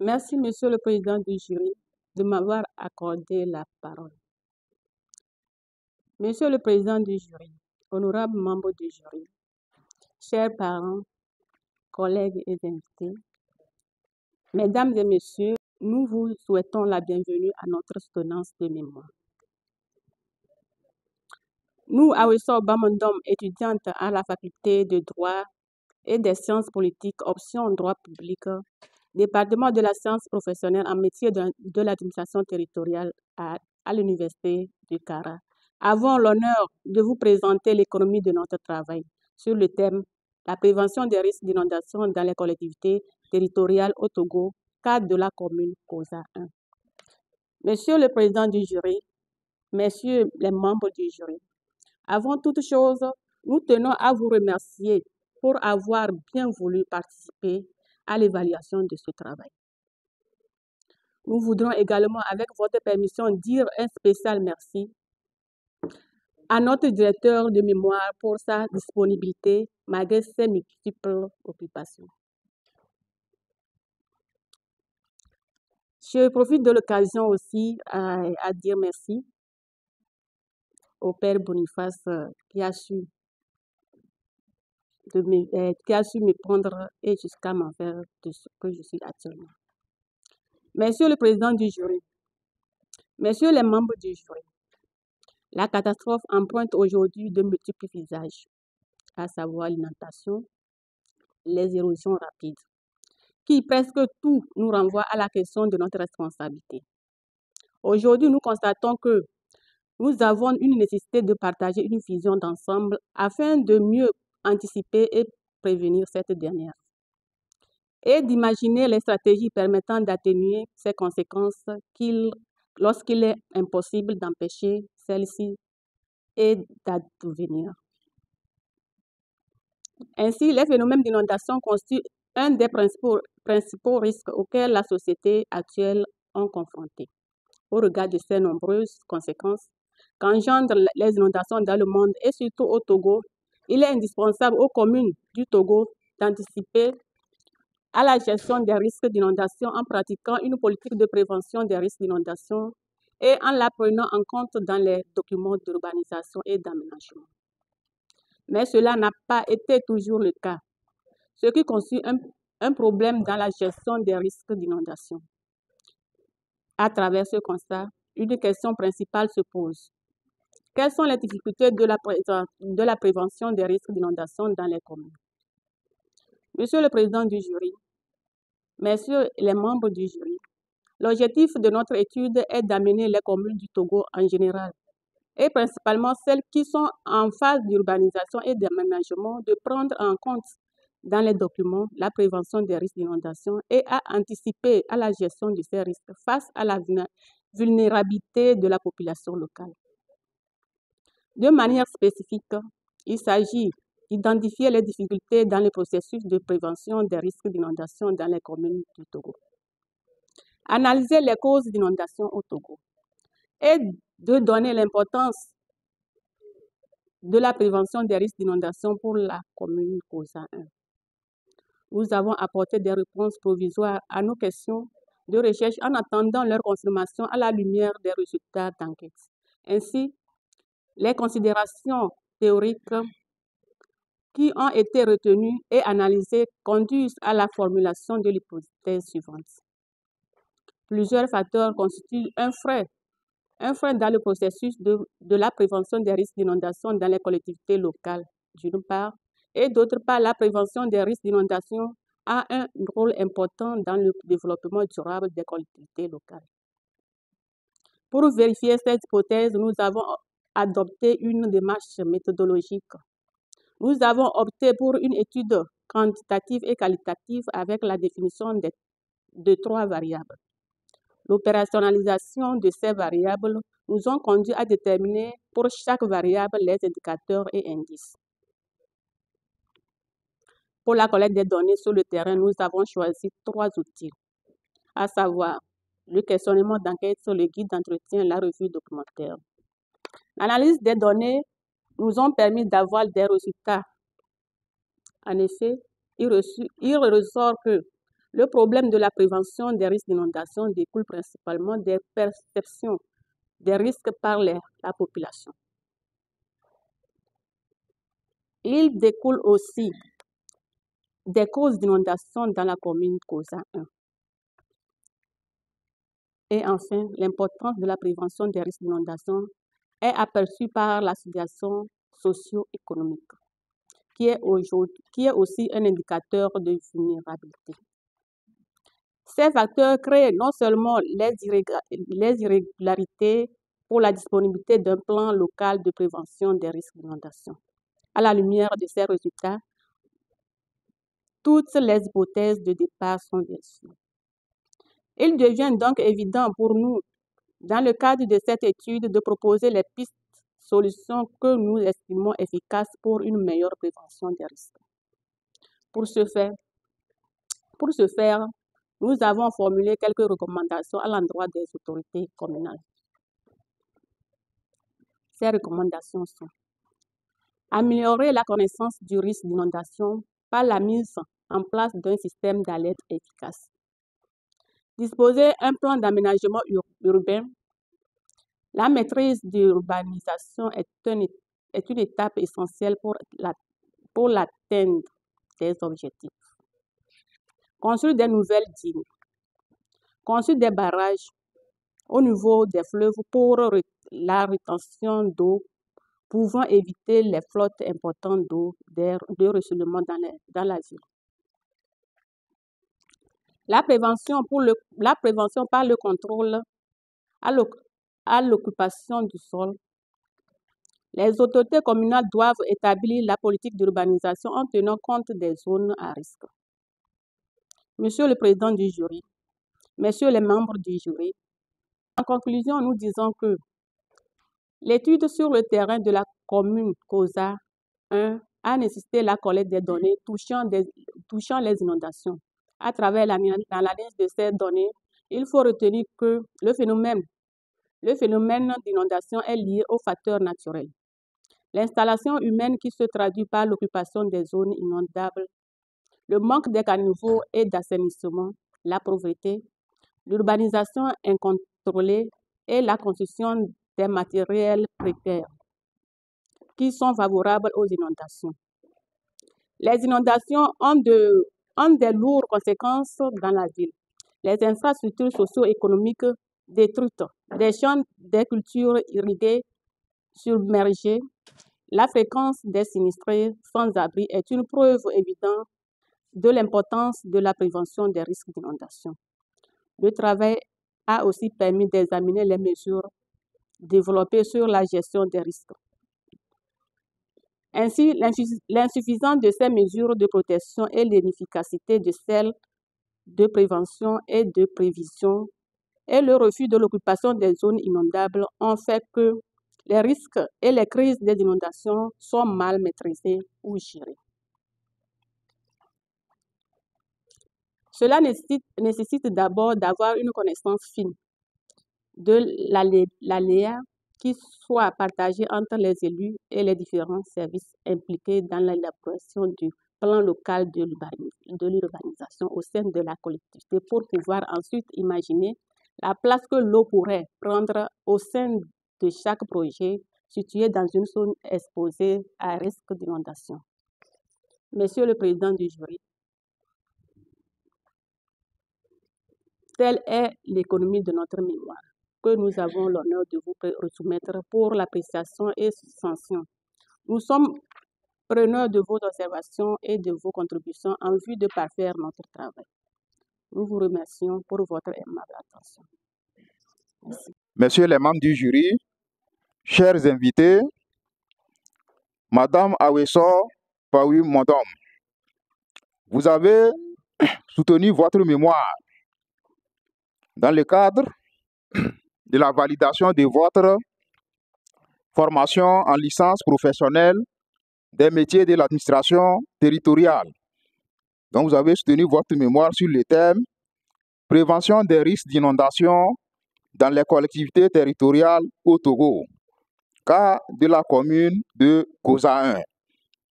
Merci, Monsieur le Président du jury, de m'avoir accordé la parole. Monsieur le Président du jury, honorables membres du jury, chers parents, collègues et invités, Mesdames et Messieurs, nous vous souhaitons la bienvenue à notre soutenance de mémoire. Nous, Aweso Bamondom, étudiantes à la faculté de droit et des sciences politiques, option droit public, département de la science professionnelle en métier de l'administration territoriale à l'Université du Kara, avons l'honneur de vous présenter l'économie de notre travail sur le thème « La prévention des risques d'inondation dans les collectivités territoriales au Togo, cadre de la commune COSA 1 ». Monsieur le Président du jury, Messieurs les membres du jury, avant toute chose, nous tenons à vous remercier pour avoir bien voulu participer à l'évaluation de ce travail. Nous voudrons également, avec votre permission, dire un spécial merci à notre directeur de mémoire pour sa disponibilité malgré ses multiples occupations. Je profite de l'occasion aussi à dire merci au Père Boniface qui a su me prendre et jusqu'à m'en faire de ce que je suis actuellement. Monsieur le Président du jury, Messieurs les membres du jury, la catastrophe emprunte aujourd'hui de multiples visages, à savoir l'inondation, les érosions rapides, qui presque tout nous renvoie à la question de notre responsabilité. Aujourd'hui, nous constatons que nous avons une nécessité de partager une vision d'ensemble afin de mieux anticiper et prévenir cette dernière et d'imaginer les stratégies permettant d'atténuer ces conséquences lorsqu'il est impossible d'empêcher celles-ci et d'advenir. Ainsi, les phénomènes d'inondation constituent un des principaux risques auxquels la société actuelle est confrontée. Au regard de ces nombreuses conséquences qu'engendrent les inondations dans le monde et surtout au Togo, il est indispensable aux communes du Togo d'anticiper à la gestion des risques d'inondation en pratiquant une politique de prévention des risques d'inondation et en la prenant en compte dans les documents d'urbanisation et d'aménagement. Mais cela n'a pas été toujours le cas, ce qui constitue un problème dans la gestion des risques d'inondation. À travers ce constat, une question principale se pose. Quelles sont les difficultés de la prévention des risques d'inondation dans les communes? Monsieur le Président du jury, Messieurs les membres du jury, l'objectif de notre étude est d'amener les communes du Togo en général, et principalement celles qui sont en phase d'urbanisation et d'aménagement, de prendre en compte dans les documents la prévention des risques d'inondation et à anticiper à la gestion de ces risques face à la vulnérabilité de la population locale. De manière spécifique, il s'agit d'identifier les difficultés dans le processus de prévention des risques d'inondation dans les communes du Togo. Analyser les causes d'inondation au Togo et de donner l'importance de la prévention des risques d'inondation pour la commune COSA 1. Nous avons apporté des réponses provisoires à nos questions de recherche en attendant leur confirmation à la lumière des résultats d'enquête. Ainsi, les considérations théoriques qui ont été retenues et analysées conduisent à la formulation de l'hypothèse suivante. Plusieurs facteurs constituent un frein dans le processus de la prévention des risques d'inondation dans les collectivités locales, d'une part, et d'autre part, la prévention des risques d'inondation a un rôle important dans le développement durable des collectivités locales. Pour vérifier cette hypothèse, nous avons adopté une démarche méthodologique. Nous avons opté pour une étude quantitative et qualitative avec la définition de 3 variables. L'opérationnalisation de ces variables nous ont conduit à déterminer pour chaque variable les indicateurs et indices. Pour la collecte des données sur le terrain, nous avons choisi 3 outils, à savoir le questionnement d'enquête sur le guide d'entretien et la revue documentaire. L'analyse des données nous ont permis d'avoir des résultats. En effet, il ressort que Le problème de la prévention des risques d'inondation découle principalement des perceptions des risques par la population. Il découle aussi des causes d'inondation dans la commune COSA 1. Et enfin, l'importance de la prévention des risques d'inondation est aperçue par la situation socio-économique, qui est aussi un indicateur de vulnérabilité. Ces facteurs créent non seulement les irrégularités pour la disponibilité d'un plan local de prévention des risques d'inondation. À la lumière de ces résultats, toutes les hypothèses de départ sont déçues. Il devient donc évident pour nous, dans le cadre de cette étude, de proposer les pistes solutions que nous estimons efficaces pour une meilleure prévention des risques. Pour ce faire, nous avons formulé quelques recommandations à l'endroit des autorités communales. Ces recommandations sont: améliorer la connaissance du risque d'inondation par la mise en place d'un système d'alerte efficace. Disposer un plan d'aménagement urbain. La maîtrise de l'urbanisation est une étape essentielle pour l'atteinte des objectifs. Construire des nouvelles digues. Construire des barrages au niveau des fleuves pour la rétention d'eau, pouvant éviter les flottes importantes d'eau de ruissellement dans la ville. La prévention par le contrôle à l'occupation du sol. Les autorités communales doivent établir la politique d'urbanisation en tenant compte des zones à risque. Monsieur le Président du jury, Messieurs les membres du jury, en conclusion, nous disons que l'étude sur le terrain de la commune COSA 1 a nécessité la collecte des données touchant les inondations. À travers l'analyse de ces données, il faut retenir que le phénomène d'inondation est lié aux facteurs naturels. L'installation humaine qui se traduit par l'occupation des zones inondables, le manque de caniveaux et d'assainissement, la pauvreté, l'urbanisation incontrôlée et la construction des matériels précaires qui sont favorables aux inondations. Les inondations ont des lourdes conséquences dans la ville. Les infrastructures socio-économiques détruites, des champs des cultures irriguées, submergés, la fréquence des sinistrés sans abri est une preuve évidente de l'importance de la prévention des risques d'inondation. Le travail a aussi permis d'examiner les mesures développées sur la gestion des risques. Ainsi, l'insuffisance de ces mesures de protection et l'inefficacité de celles de prévention et de prévision et le refus de l'occupation des zones inondables ont fait que les risques et les crises des inondations sont mal maîtrisés ou gérés. Cela nécessite d'abord d'avoir une connaissance fine de l'aléa qui soit partagée entre les élus et les différents services impliqués dans l'élaboration du plan local de l'urbanisation au sein de la collectivité pour pouvoir ensuite imaginer la place que l'eau pourrait prendre au sein de chaque projet situé dans une zone exposée à risque d'inondation. Monsieur le Président du jury, telle est l'économie de notre mémoire que nous avons l'honneur de vous soumettre pour l'appréciation et sanction. Nous sommes preneurs de vos observations et de vos contributions en vue de parfaire notre travail. Nous vous remercions pour votre aimable attention. Merci. Messieurs les membres du jury, chers invités, Madame Aweso Pawi Mondom, vous avez soutenu votre mémoire dans le cadre de la validation de votre formation en licence professionnelle des métiers de l'administration territoriale. Donc, vous avez soutenu votre mémoire sur le thème « Prévention des risques d'inondation dans les collectivités territoriales au Togo », cas de la commune de COSA 1,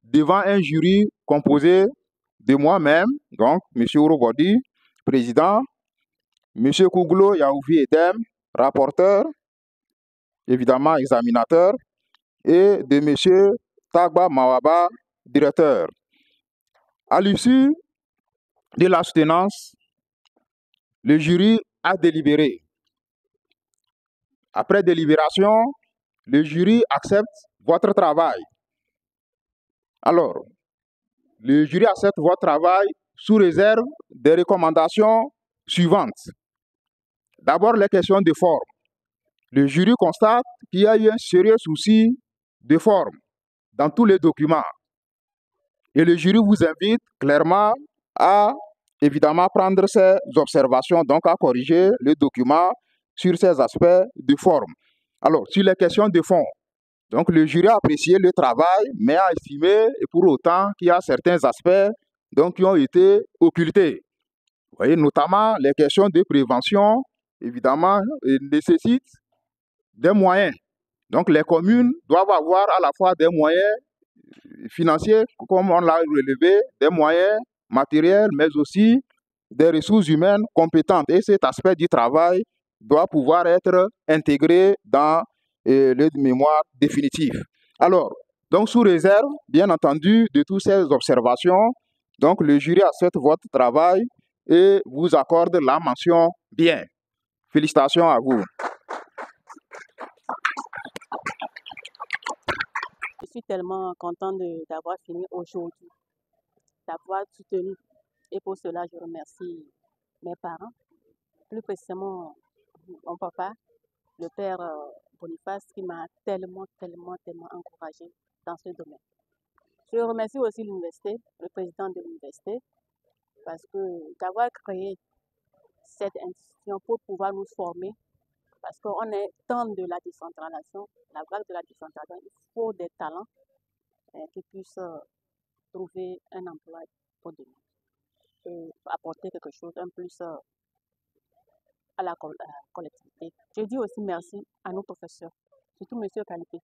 devant un jury composé de moi-même, donc M. Orobodi, président, M. Kouglo Yaouvi Edem, rapporteur, évidemment examinateur, et de M. Tagba Mawaba, directeur. À l'issue de la soutenance, le jury a délibéré. Après délibération, le jury accepte votre travail. Alors, le jury accepte votre travail sous réserve des recommandations suivantes. D'abord, les questions de forme. Le jury constate qu'il y a eu un sérieux souci de forme dans tous les documents. Et le jury vous invite clairement à, évidemment, prendre ces observations, donc à corriger le document sur ces aspects de forme. Alors, sur les questions de fond, donc le jury a apprécié le travail, mais a estimé pour autant qu'il y a certains aspects donc, qui ont été occultés. Vous voyez, notamment les questions de prévention, évidemment, nécessitent des moyens. Donc les communes doivent avoir à la fois des moyens financiers, comme on l'a relevé, des moyens matériels, mais aussi des ressources humaines compétentes. Et cet aspect du travail doit pouvoir être intégré dans le mémoire définitif. Alors, donc sous réserve, bien entendu, de toutes ces observations, donc le jury accepte votre travail et vous accorde la mention bien. Félicitations à vous. Je suis tellement contente d'avoir fini aujourd'hui, d'avoir soutenu. Et pour cela, je remercie mes parents, plus précisément mon papa, le père Boniface, qui m'a tellement encouragée dans ce domaine. Je remercie aussi l'université, le président de l'université, parce que d'avoir créé cette institution pour pouvoir nous former, parce qu'on est dans de la décentralisation, la vague de la décentralisation, il faut des talents qui puissent trouver un emploi pour demain et apporter quelque chose, un plus à la collectivité. Je dis aussi merci à nos professeurs, surtout M. Qualité.